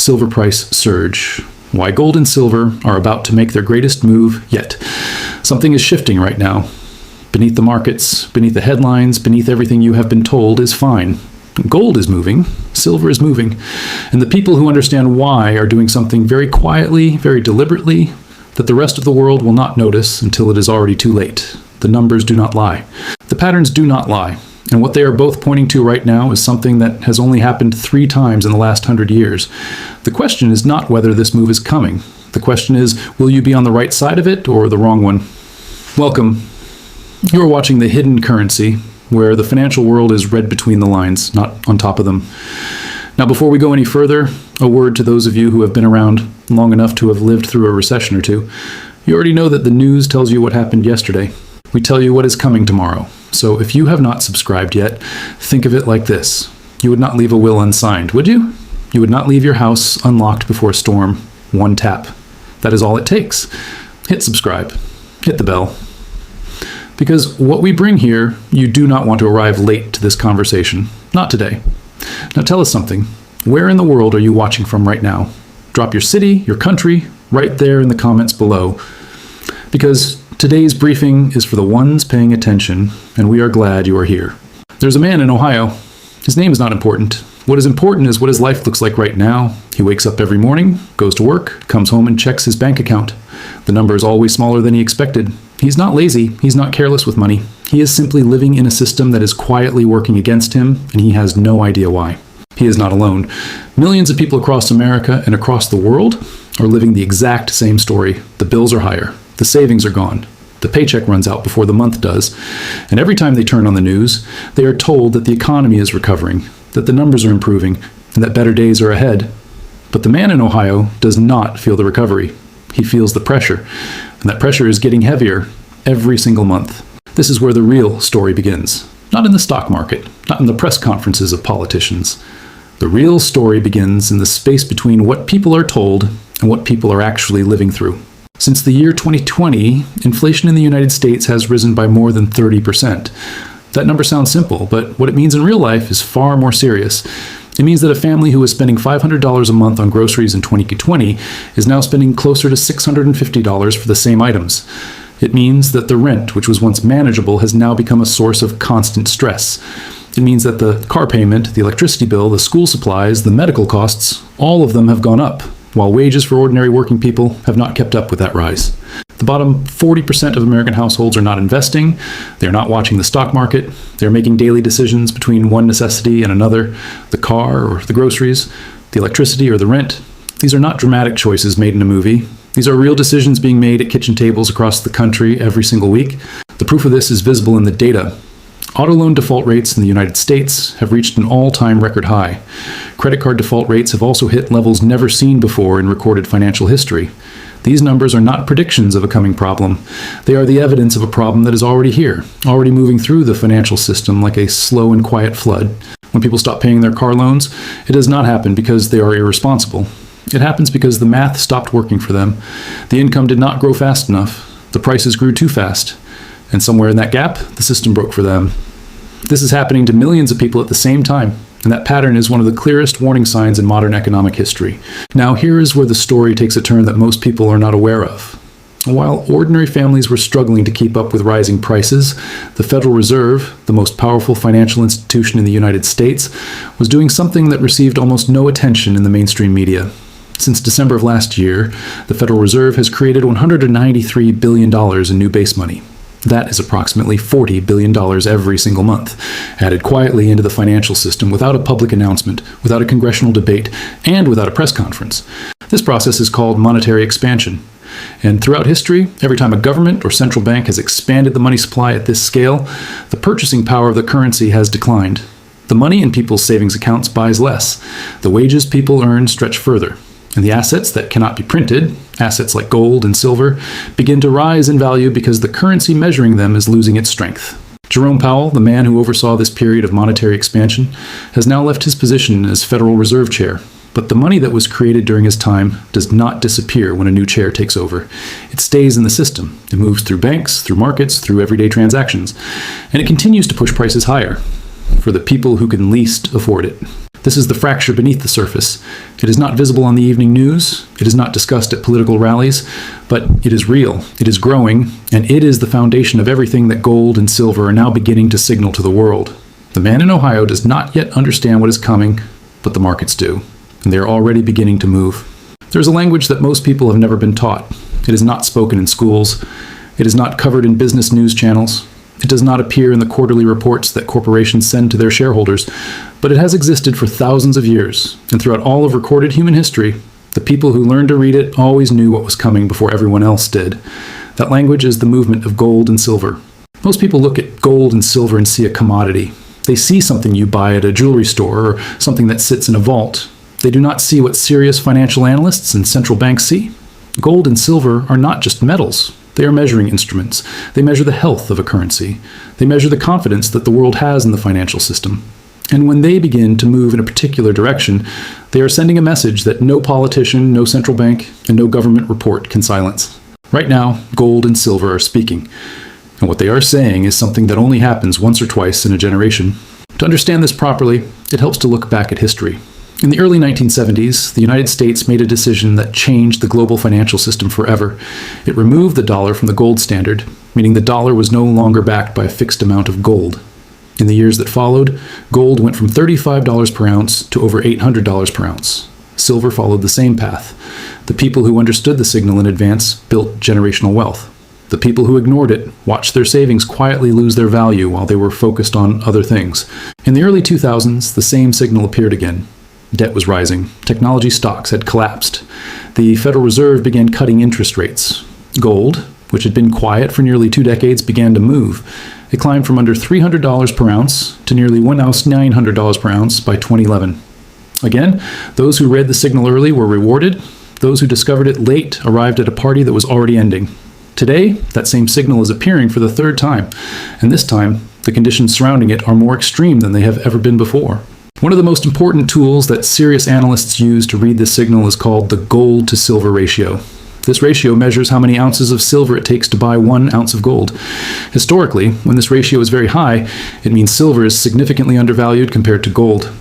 silver price surge. Why gold and silver are about to make their greatest move yet. Something is shifting right now. Beneath the markets, beneath the headlines, beneath everything you have been told is fine. Gold is moving, silver is moving, and the people who understand why are doing something very quietly, very deliberately, that the rest of the world will not notice until it is already too late. The numbers do not lie. The patterns do not lie. And what they are both pointing to right now is something that has only happened 3 times in the last 100 years. The question is not whether this move is coming. The question is, will you be on the right side of it or the wrong one? Welcome. You are watching The Hidden Currency, where the financial world is read between the lines, not on top of them. Now, before we go any further, a word to those of you who have been around long enough to have lived through a recession or two. You already know that the news tells you what happened yesterday. We tell you what is coming tomorrow. So if you have not subscribed yet, think of it like this. You would not leave a will unsigned, would you? You would not leave your house unlocked before a storm. 1 tap. That is all it takes. Hit subscribe. Hit the bell. Because what we bring here, you do not want to arrive late to this conversation. Not today. Now tell us something. Where in the world are you watching from right now? Drop your city, your country, right there in the comments below. Because today's briefing is for the ones paying attention, and we are glad you are here. There's a man in Ohio. His name is not important. What is important is what his life looks like right now. He wakes up every morning, goes to work, comes home and checks his bank account. The number is always smaller than he expected. He's not lazy. He's not careless with money. He is simply living in a system that is quietly working against him, and he has no idea why. He is not alone. Millions of people across America and across the world are living the exact same story. The bills are higher. The savings are gone. The paycheck runs out before the month does. And every time they turn on the news, they are told that the economy is recovering, that the numbers are improving, and that better days are ahead. But the man in Ohio does not feel the recovery. He feels the pressure, and that pressure is getting heavier every single month. This is where the real story begins. Not in the stock market, not in the press conferences of politicians. The real story begins in the space between what people are told and what people are actually living through. Since the year 2020, inflation in the United States has risen by more than 30%. That number sounds simple, but what it means in real life is far more serious. It means that a family who was spending $500 a month on groceries in 2020 is now spending closer to $650 for the same items. It means that the rent, which was once manageable, has now become a source of constant stress. It means that the car payment, the electricity bill, the school supplies, the medical costs, all of them have gone up, while wages for ordinary working people have not kept up with that rise. The bottom 40% of American households are not investing, they are not watching the stock market, they are making daily decisions between one necessity and another, the car or the groceries, the electricity or the rent. These are not dramatic choices made in a movie. These are real decisions being made at kitchen tables across the country every single week. The proof of this is visible in the data. Auto loan default rates in the United States have reached an all-time record high. Credit card default rates have also hit levels never seen before in recorded financial history. These numbers are not predictions of a coming problem. They are the evidence of a problem that is already here, already moving through the financial system like a slow and quiet flood. When people stop paying their car loans, it does not happen because they are irresponsible. It happens because the math stopped working for them. The income did not grow fast enough. The prices grew too fast. And somewhere in that gap, the system broke for them. This is happening to millions of people at the same time, and that pattern is one of the clearest warning signs in modern economic history. Now, here is where the story takes a turn that most people are not aware of. While ordinary families were struggling to keep up with rising prices, the Federal Reserve, the most powerful financial institution in the United States, was doing something that received almost no attention in the mainstream media. Since December of last year, the Federal Reserve has created $193 billion in new base money. That is approximately $40 billion every single month, added quietly into the financial system without a public announcement, without a congressional debate, and without a press conference. This process is called monetary expansion. And throughout history, every time a government or central bank has expanded the money supply at this scale, the purchasing power of the currency has declined. The money in people's savings accounts buys less. The wages people earn stretch further. And the assets that cannot be printed, assets like gold and silver, begin to rise in value because the currency measuring them is losing its strength. Jerome Powell, the man who oversaw this period of monetary expansion, has now left his position as Federal Reserve Chair. But the money that was created during his time does not disappear when a new chair takes over. It stays in the system. It moves through banks, through markets, through everyday transactions. And it continues to push prices higher for the people who can least afford it. This is the fracture beneath the surface. It is not visible on the evening news. It is not discussed at political rallies, but it is real. It is growing, and it is the foundation of everything that gold and silver are now beginning to signal to the world. The man in Ohio does not yet understand what is coming, but the markets do, and they are already beginning to move. There is a language that most people have never been taught. It is not spoken in schools. It is not covered in business news channels. It does not appear in the quarterly reports that corporations send to their shareholders, but it has existed for thousands of years, and throughout all of recorded human history, the people who learned to read it always knew what was coming before everyone else did. That language is the movement of gold and silver. Most people look at gold and silver and see a commodity. They see something you buy at a jewelry store or something that sits in a vault. They do not see what serious financial analysts and central banks see. Gold and silver are not just metals. They are measuring instruments. They measure the health of a currency. They measure the confidence that the world has in the financial system. And when they begin to move in a particular direction, they are sending a message that no politician, no central bank, and no government report can silence. Right now, gold and silver are speaking. And what they are saying is something that only happens once or twice in a generation. To understand this properly, it helps to look back at history. In the early 1970s, the United States made a decision that changed the global financial system forever. It removed the dollar from the gold standard, meaning the dollar was no longer backed by a fixed amount of gold. In the years that followed, gold went from $35 per ounce to over $800 per ounce. Silver followed the same path. The people who understood the signal in advance built generational wealth. The people who ignored it watched their savings quietly lose their value while they were focused on other things. In the early 2000s, the same signal appeared again. Debt was rising. Technology stocks had collapsed. The Federal Reserve began cutting interest rates. Gold, which had been quiet for nearly 2 decades, began to move. It climbed from under $300 per ounce to nearly $900 per ounce by 2011. Again, those who read the signal early were rewarded. Those who discovered it late arrived at a party that was already ending. Today, that same signal is appearing for the 3rd time, and this time, the conditions surrounding it are more extreme than they have ever been before. One of the most important tools that serious analysts use to read this signal is called the gold to silver ratio. This ratio measures how many ounces of silver it takes to buy 1 ounce of gold. Historically, when this ratio is very high, it means silver is significantly undervalued compared to gold.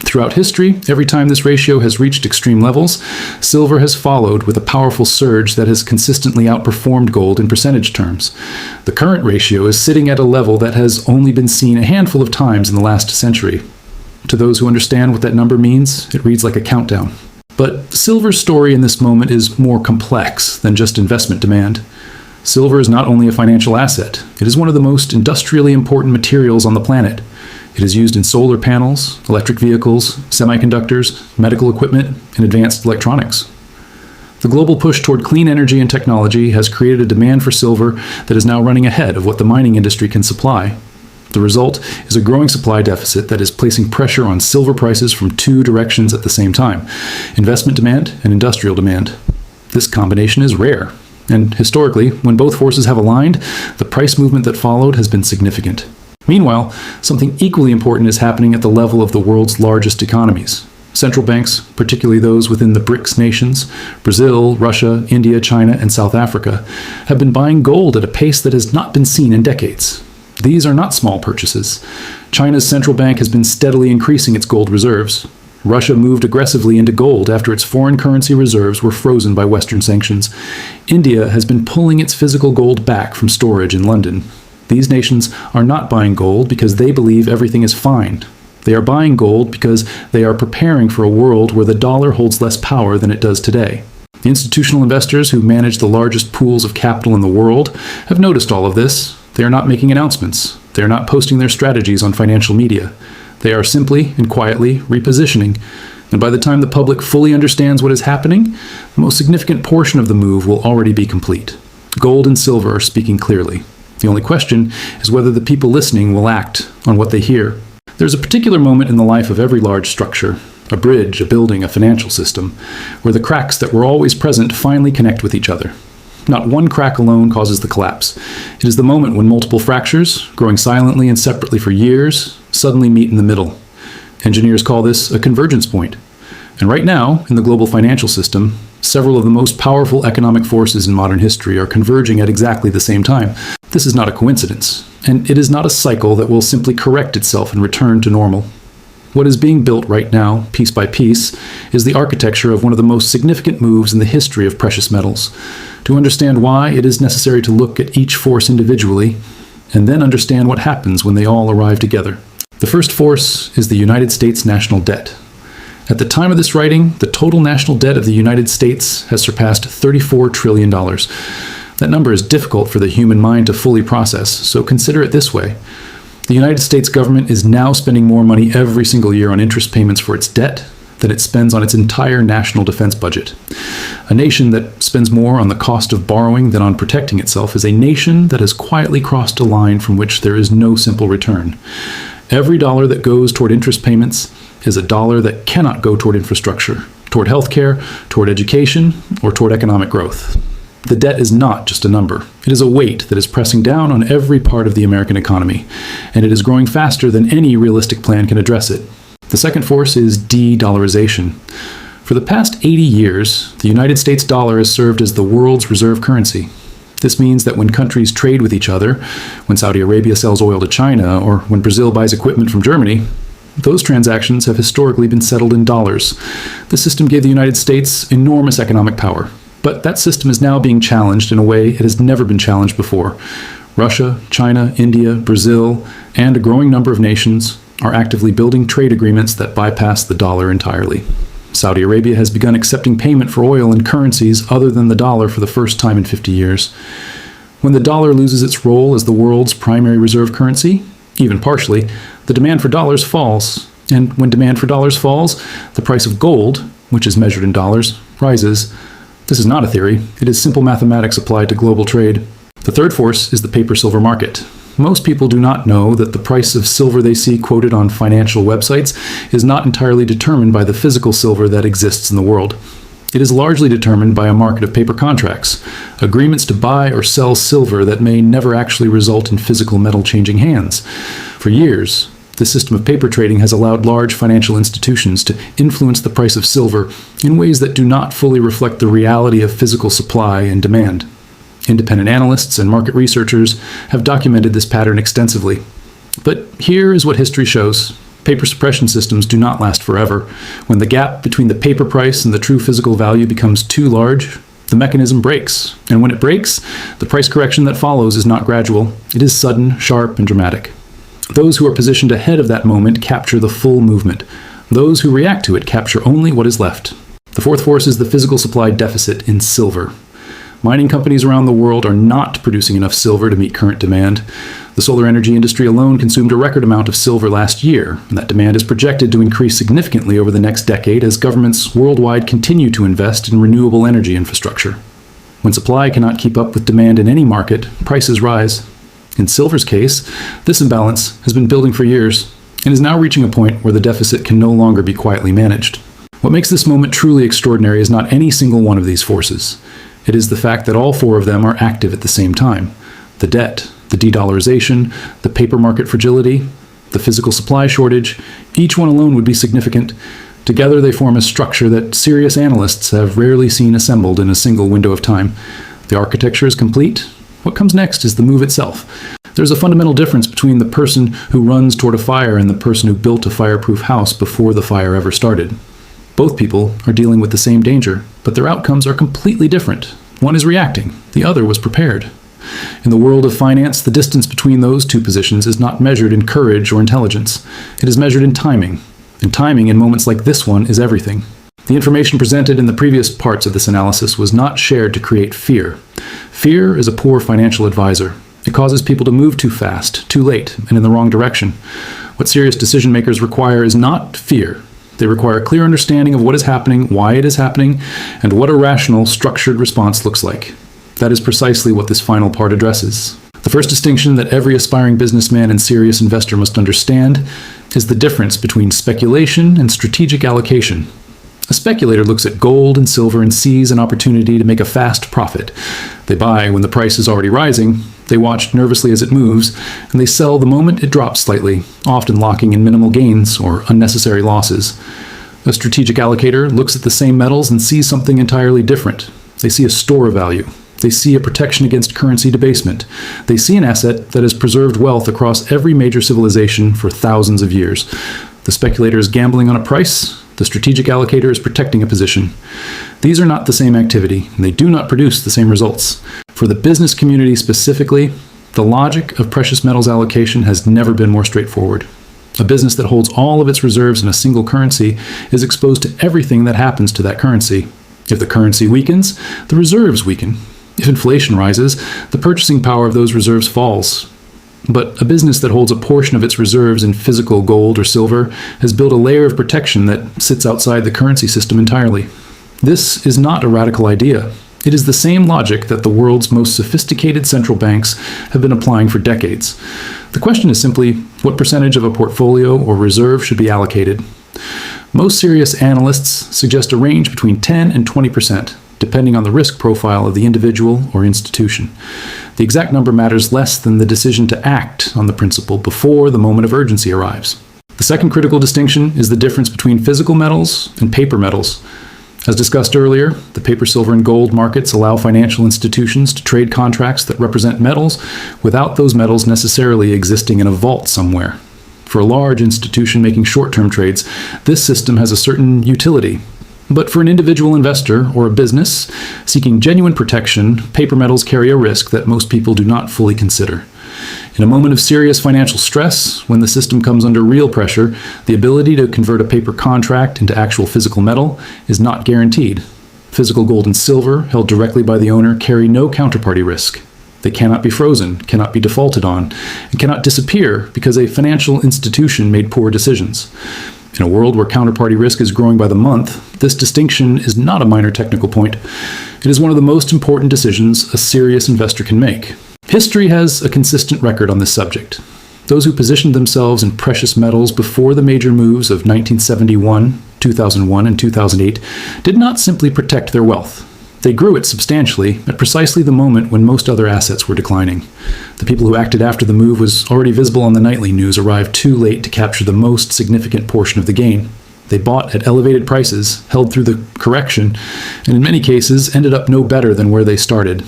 Throughout history, every time this ratio has reached extreme levels, silver has followed with a powerful surge that has consistently outperformed gold in percentage terms. The current ratio is sitting at a level that has only been seen a handful of times in the last century. To those who understand what that number means, it reads like a countdown. But silver's story in this moment is more complex than just investment demand. Silver is not only a financial asset, it is one of the most industrially important materials on the planet. It is used in solar panels, electric vehicles, semiconductors, medical equipment, and advanced electronics. The global push toward clean energy and technology has created a demand for silver that is now running ahead of what the mining industry can supply. The result is a growing supply deficit that is placing pressure on silver prices from 2 directions at the same time: investment demand and industrial demand. This combination is rare, and historically, when both forces have aligned, the price movement that followed has been significant. Meanwhile, something equally important is happening at the level of the world's largest economies. Central banks, particularly those within the BRICS nations, Brazil, Russia, India, China, and South Africa, have been buying gold at a pace that has not been seen in decades. These are not small purchases. China's central bank has been steadily increasing its gold reserves. Russia moved aggressively into gold after its foreign currency reserves were frozen by Western sanctions. India has been pulling its physical gold back from storage in London. These nations are not buying gold because they believe everything is fine. They are buying gold because they are preparing for a world where the dollar holds less power than it does today. The institutional investors who manage the largest pools of capital in the world have noticed all of this. They are not making announcements. They are not posting their strategies on financial media. They are simply and quietly repositioning. And by the time the public fully understands what is happening, the most significant portion of the move will already be complete. Gold and silver are speaking clearly. The only question is whether the people listening will act on what they hear. There's a particular moment in the life of every large structure, a bridge, a building, a financial system, where the cracks that were always present finally connect with each other. Not one crack alone causes the collapse. It is the moment when multiple fractures, growing silently and separately for years, suddenly meet in the middle. Engineers call this a convergence point. And right now, in the global financial system, several of the most powerful economic forces in modern history are converging at exactly the same time. This is not a coincidence, and it is not a cycle that will simply correct itself and return to normal. What is being built right now, piece by piece, is the architecture of one of the most significant moves in the history of precious metals. To understand why, it is necessary to look at each force individually, and then understand what happens when they all arrive together. The first force is the United States national debt. At the time of this writing, the total national debt of the United States has surpassed $34 trillion. That number is difficult for the human mind to fully process, so consider it this way. The United States government is now spending more money every single year on interest payments for its debt than it spends on its entire national defense budget. A nation that spends more on the cost of borrowing than on protecting itself is a nation that has quietly crossed a line from which there is no simple return. Every dollar that goes toward interest payments is a dollar that cannot go toward infrastructure, toward healthcare, toward education, or toward economic growth. The debt is not just a number. It is a weight that is pressing down on every part of the American economy, and it is growing faster than any realistic plan can address it. The second force is de-dollarization. For the past 80 years, the United States dollar has served as the world's reserve currency. This means that when countries trade with each other, when Saudi Arabia sells oil to China, or when Brazil buys equipment from Germany, those transactions have historically been settled in dollars. The system gave the United States enormous economic power. But that system is now being challenged in a way it has never been challenged before. Russia, China, India, Brazil, and a growing number of nations are actively building trade agreements that bypass the dollar entirely. Saudi Arabia has begun accepting payment for oil in currencies other than the dollar for the first time in 50 years. When the dollar loses its role as the world's primary reserve currency, even partially, the demand for dollars falls. And when demand for dollars falls, the price of gold, which is measured in dollars, rises. This is not a theory. It is simple mathematics applied to global trade. The third force is the paper-silver market. Most people do not know that the price of silver they see quoted on financial websites is not entirely determined by the physical silver that exists in the world. It is largely determined by a market of paper contracts, agreements to buy or sell silver that may never actually result in physical metal changing hands. For years, the system of paper trading has allowed large financial institutions to influence the price of silver in ways that do not fully reflect the reality of physical supply and demand. Independent analysts and market researchers have documented this pattern extensively. But here is what history shows. Paper suppression systems do not last forever. When the gap between the paper price and the true physical value becomes too large, the mechanism breaks. And when it breaks, the price correction that follows is not gradual. It is sudden, sharp, and dramatic. Those who are positioned ahead of that moment capture the full movement. Those who react to it capture only what is left. The fourth force is the physical supply deficit in silver. Mining companies around the world are not producing enough silver to meet current demand. The solar energy industry alone consumed a record amount of silver last year, and that demand is projected to increase significantly over the next decade as governments worldwide continue to invest in renewable energy infrastructure. When supply cannot keep up with demand in any market, prices rise. In silver's case, this imbalance has been building for years and is now reaching a point where the deficit can no longer be quietly managed. What makes this moment truly extraordinary is not any single one of these forces. It is the fact that all four of them are active at the same time. The debt, the de-dollarization, the paper market fragility, the physical supply shortage, each one alone would be significant. Together they form a structure that serious analysts have rarely seen assembled in a single window of time. The architecture is complete. What comes next is the move itself. There's a fundamental difference between the person who runs toward a fire and the person who built a fireproof house before the fire ever started. Both people are dealing with the same danger, but their outcomes are completely different. One is reacting, the other was prepared. In the world of finance, the distance between those two positions is not measured in courage or intelligence. It is measured in timing. And timing in moments like this one is everything. The information presented in the previous parts of this analysis was not shared to create fear. Fear is a poor financial advisor. It causes people to move too fast, too late, and in the wrong direction. What serious decision makers require is not fear. They require a clear understanding of what is happening, why it is happening, and what a rational, structured response looks like. That is precisely what this final part addresses. The first distinction that every aspiring businessman and serious investor must understand is the difference between speculation and strategic allocation. A speculator looks at gold and silver and sees an opportunity to make a fast profit. They buy when the price is already rising, they watch nervously as it moves, and they sell the moment it drops slightly, often locking in minimal gains or unnecessary losses. A strategic allocator looks at the same metals and sees something entirely different. They see a store of value. They see a protection against currency debasement. They see an asset that has preserved wealth across every major civilization for thousands of years. The speculator is gambling on a price. The strategic allocator is protecting a position. These are not the same activity, and they do not produce the same results. For the business community specifically, the logic of precious metals allocation has never been more straightforward. A business that holds all of its reserves in a single currency is exposed to everything that happens to that currency. If the currency weakens, the reserves weaken. If inflation rises, the purchasing power of those reserves falls. But a business that holds a portion of its reserves in physical gold or silver has built a layer of protection that sits outside the currency system entirely. This is not a radical idea. It is the same logic that the world's most sophisticated central banks have been applying for decades. The question is simply, what percentage of a portfolio or reserve should be allocated? Most serious analysts suggest a range between 10 and 20%, depending on the risk profile of the individual or institution. The exact number matters less than the decision to act on the principle before the moment of urgency arrives. The second critical distinction is the difference between physical metals and paper metals. As discussed earlier, the paper, silver, and gold markets allow financial institutions to trade contracts that represent metals without those metals necessarily existing in a vault somewhere. For a large institution making short-term trades, this system has a certain utility. But for an individual investor or a business seeking genuine protection, paper metals carry a risk that most people do not fully consider. In a moment of serious financial stress, when the system comes under real pressure, the ability to convert a paper contract into actual physical metal is not guaranteed. Physical gold and silver, held directly by the owner, carry no counterparty risk. They cannot be frozen, cannot be defaulted on, and cannot disappear because a financial institution made poor decisions. In a world where counterparty risk is growing by the month, this distinction is not a minor technical point. It is one of the most important decisions a serious investor can make. History has a consistent record on this subject. Those who positioned themselves in precious metals before the major moves of 1971, 2001, and 2008 did not simply protect their wealth. They grew it substantially at precisely the moment when most other assets were declining. The people who acted after the move was already visible on the nightly news arrived too late to capture the most significant portion of the gain. They bought at elevated prices, held through the correction, and in many cases ended up no better than where they started.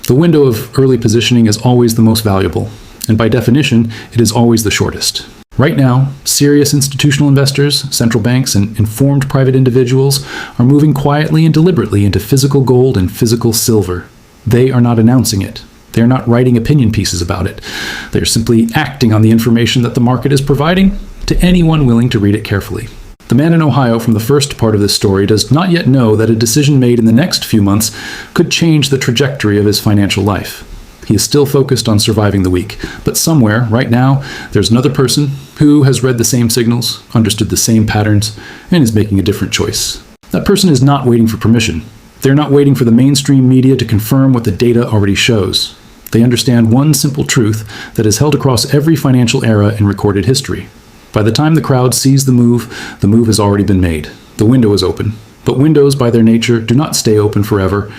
The window of early positioning is always the most valuable, and by definition, it is always the shortest. Right now, serious institutional investors, central banks, and informed private individuals are moving quietly and deliberately into physical gold and physical silver. They are not announcing it. They are not writing opinion pieces about it. They are simply acting on the information that the market is providing to anyone willing to read it carefully. The man in Ohio from the first part of this story does not yet know that a decision made in the next few months could change the trajectory of his financial life. He is still focused on surviving the week, but somewhere, right now, there's another person who has read the same signals, understood the same patterns, and is making a different choice. That person is not waiting for permission. They're not waiting for the mainstream media to confirm what the data already shows. They understand one simple truth that is held across every financial era in recorded history. By the time the crowd sees the move has already been made. The window is open. But windows, by their nature, do not stay open forever.